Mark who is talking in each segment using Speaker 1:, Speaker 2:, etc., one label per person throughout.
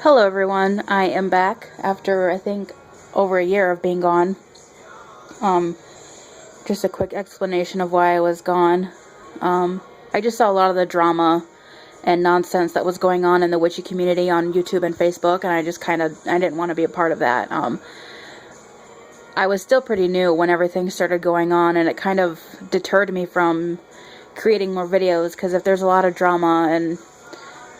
Speaker 1: Hello everyone, I am back after I think over a year of being gone. Um, just a quick explanation of why I was gone. I just saw a lot of the drama and nonsense that was going on in the witchy community on YouTube and Facebook, and I didn't want to be a part of that. I was still pretty new when everything started going on, and it kind of deterred me from creating more videos, because if there's a lot of drama and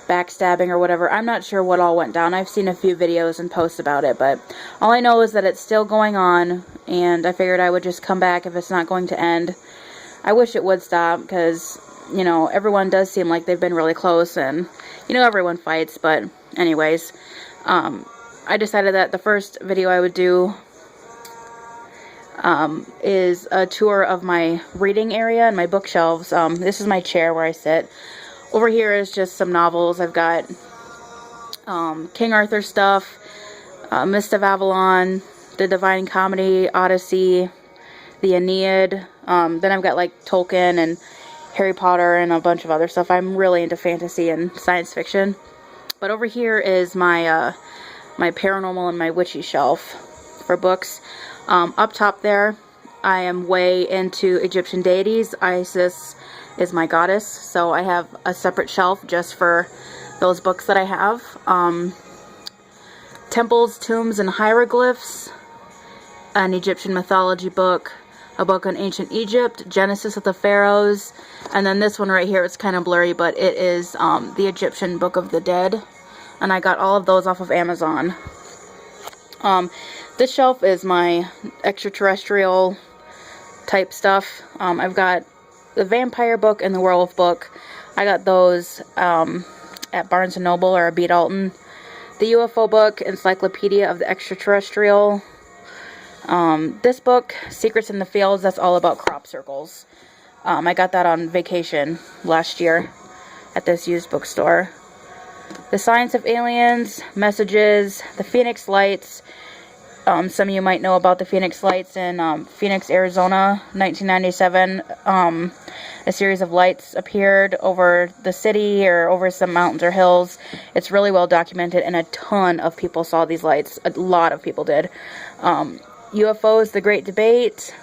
Speaker 1: backstabbing or whatever, I'm not sure what all went down. I've seen a few videos and posts about it, but all I know is that it's still going on, and I figured I would just come back if it's not going to end. I wish it would stop, because, you know, everyone does seem like they've been really close, and, you know, everyone fights, but anyways, I decided that the first video I would do is a tour of my reading area and my bookshelves. This is my chair where I sit. Over here is just some novels. I've got King Arthur stuff, Mist of Avalon, the Divine Comedy, Odyssey, the Aeneid. Then I've got like Tolkien and Harry Potter and a bunch of other stuff. I'm really into fantasy and science fiction. But over here is my my paranormal and my witchy shelf for books. Up top there, I am way into Egyptian deities. Isis is my goddess, so I have a separate shelf just for those books that I have. Temples, Tombs, and Hieroglyphs, an Egyptian mythology book, a book on ancient Egypt, Genesis of the Pharaohs, and then this one right here, it's kind of blurry, but it is the Egyptian Book of the Dead, and I got all of those off of Amazon. This shelf is my extraterrestrial type stuff. I've got the vampire book and the werewolf book. I got those at Barnes & Noble or B. Dalton. The UFO book, Encyclopedia of the Extraterrestrial. This book, Secrets in the Fields, that's all about crop circles. I got that on vacation last year at this used bookstore. The Science of Aliens, Messages, the Phoenix Lights. Some of you might know about the Phoenix Lights in Phoenix, Arizona, 1997. A series of lights appeared over the city or over some mountains or hills. It's really well documented, and a ton of people saw these lights. A lot of people did. UFOs, The Great Debate.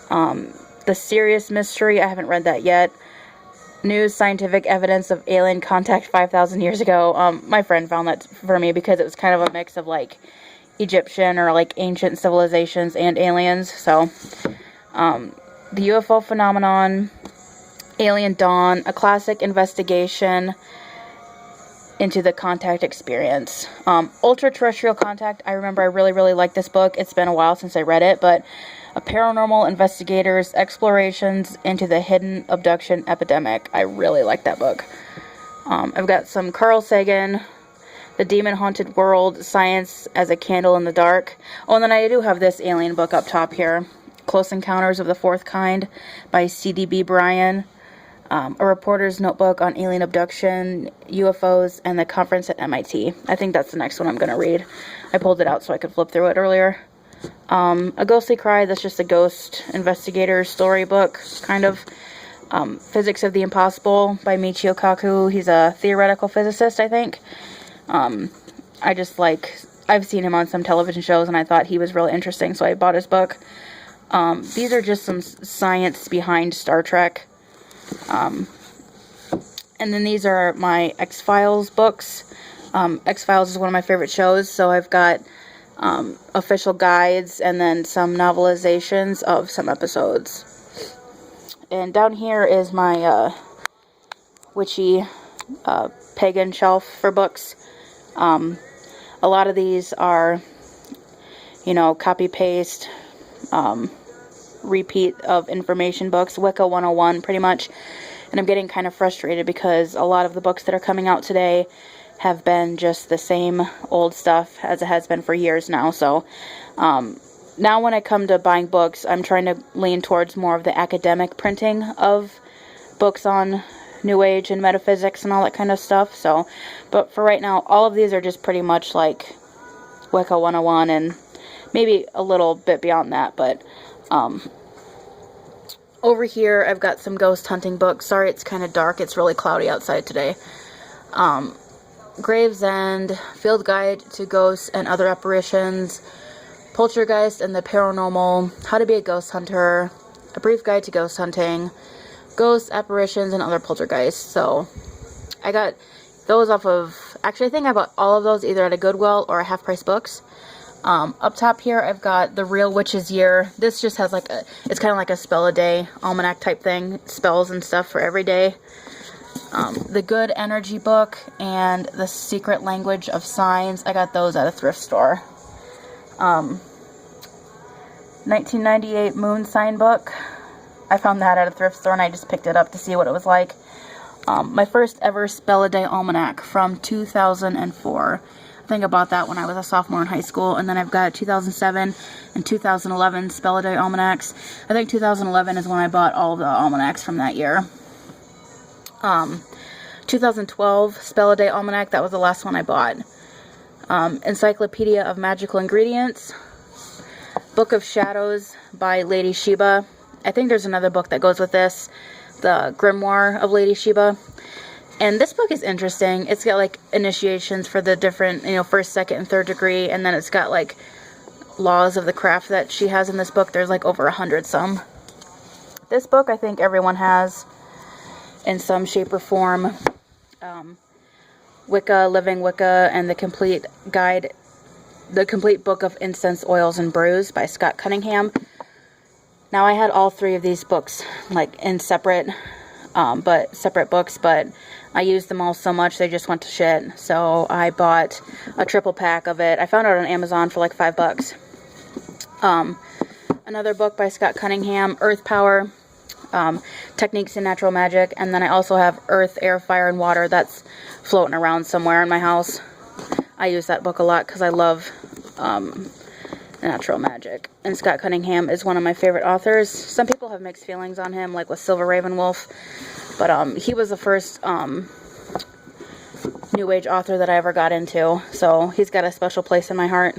Speaker 1: The Serious Mystery, I haven't read that yet. News, Scientific Evidence of Alien Contact 5,000 years ago. My friend found that for me because it was kind of a mix of like Egyptian or like ancient civilizations and aliens. So the UFO Phenomenon, Alien Dawn, a classic investigation into the contact experience. Ultra-terrestrial Contact, I remember I really liked this book. It's been a while since I read it, but a paranormal investigator's explorations into the hidden abduction epidemic. I really like that book. I've got some Carl Sagan, The Demon Haunted World, Science as a Candle in the Dark. Oh, and then I do have this alien book up top here, Close Encounters of the Fourth Kind by C.D.B. Bryan. A Reporter's Notebook on Alien Abduction, UFOs, and the Conference at MIT. I think that's the next one I'm going to read. I pulled it out so I could flip through it earlier. A Ghostly Cry, that's just a ghost investigator storybook, kind of. Physics of the Impossible by Michio Kaku. He's a theoretical physicist, I think. I've seen him on some television shows, and I thought he was really interesting, so I bought his book. These are just some science behind Star Trek. And then these are my X-Files books. X-Files is one of my favorite shows, so I've got official guides and then some novelizations of some episodes. And down here is my witchy pagan shelf for books. A lot of these are, you know, copy-paste, repeat of information books, Wicca 101 pretty much. And I'm getting kind of frustrated because a lot of the books that are coming out today have been just the same old stuff as it has been for years now. So now when I come to buying books, I'm trying to lean towards more of the academic printing of books on New Age and metaphysics and all that kind of stuff. So, but for right now, all of these are just pretty much like Wicca 101 and maybe a little bit beyond that. But over here, I've got some ghost hunting books. Sorry, it's kind of dark. It's really cloudy outside today. Gravesend, Field Guide to Ghosts and Other Apparitions, Poltergeist and the Paranormal, How to Be a Ghost Hunter, A Brief Guide to Ghost Hunting, Ghosts, Apparitions, and Other Poltergeists. So I got those off of, actually I think I bought all of those either at a Goodwill or a Half Price Books. Up top here I've got The Real Witch's Year. This just has like a, it's kind of like a spell a day almanac type thing, spells and stuff for every day. The Good Energy book and The Secret Language of Signs, I got those at a thrift store. 1998 Moon Sign book, I found that at a thrift store and I just picked it up to see what it was like. My first ever spell a day almanac from 2004. I think I bought that when I was a sophomore in high school. And then I've got 2007 and 2011 spell a day almanacs. I think 2011 is when I bought all the almanacs from that year. 2012 spell a day almanac, that was the last one I bought. Encyclopedia of Magical Ingredients, Book of Shadows by Lady Sheba. I think there's another book that goes with this, the Grimoire of Lady Sheba. And this book is interesting. It's got like initiations for the different, you know, first, second, and third degree. And then it's got like laws of the craft that she has in this book. There's like over 100 some. This book I think everyone has in some shape or form. Wicca, Living Wicca, and the Complete Guide, The Complete Book of Incense, Oils, and Brews by Scott Cunningham. Now I had all three of these books like in separate books, but I used them all so much they just went to shit. So I bought a triple pack of it. I found it on Amazon for like $5. Another book by Scott Cunningham, Earth Power, Techniques in Natural Magic, and then I also have Earth, Air, Fire, and Water that's floating around somewhere in my house. I use that book a lot because I love natural magic. And Scott Cunningham is one of my favorite authors. Some people have mixed feelings on him, like with Silver Raven Wolf, but he was the first New Age author that I ever got into, so he's got a special place in my heart.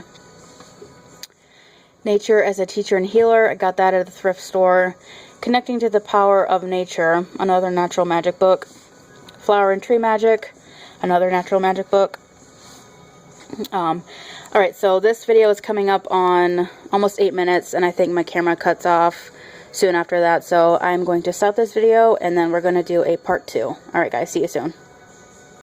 Speaker 1: Nature as a Teacher and Healer, I got that at the thrift store. Connecting to the Power of Nature, another natural magic book. Flower and Tree Magic, another natural magic book. Alright, so this video is coming up on almost 8 minutes, and I think my camera cuts off soon after that, so I'm going to stop this video, and then we're going to do a part 2. Alright guys, see you soon.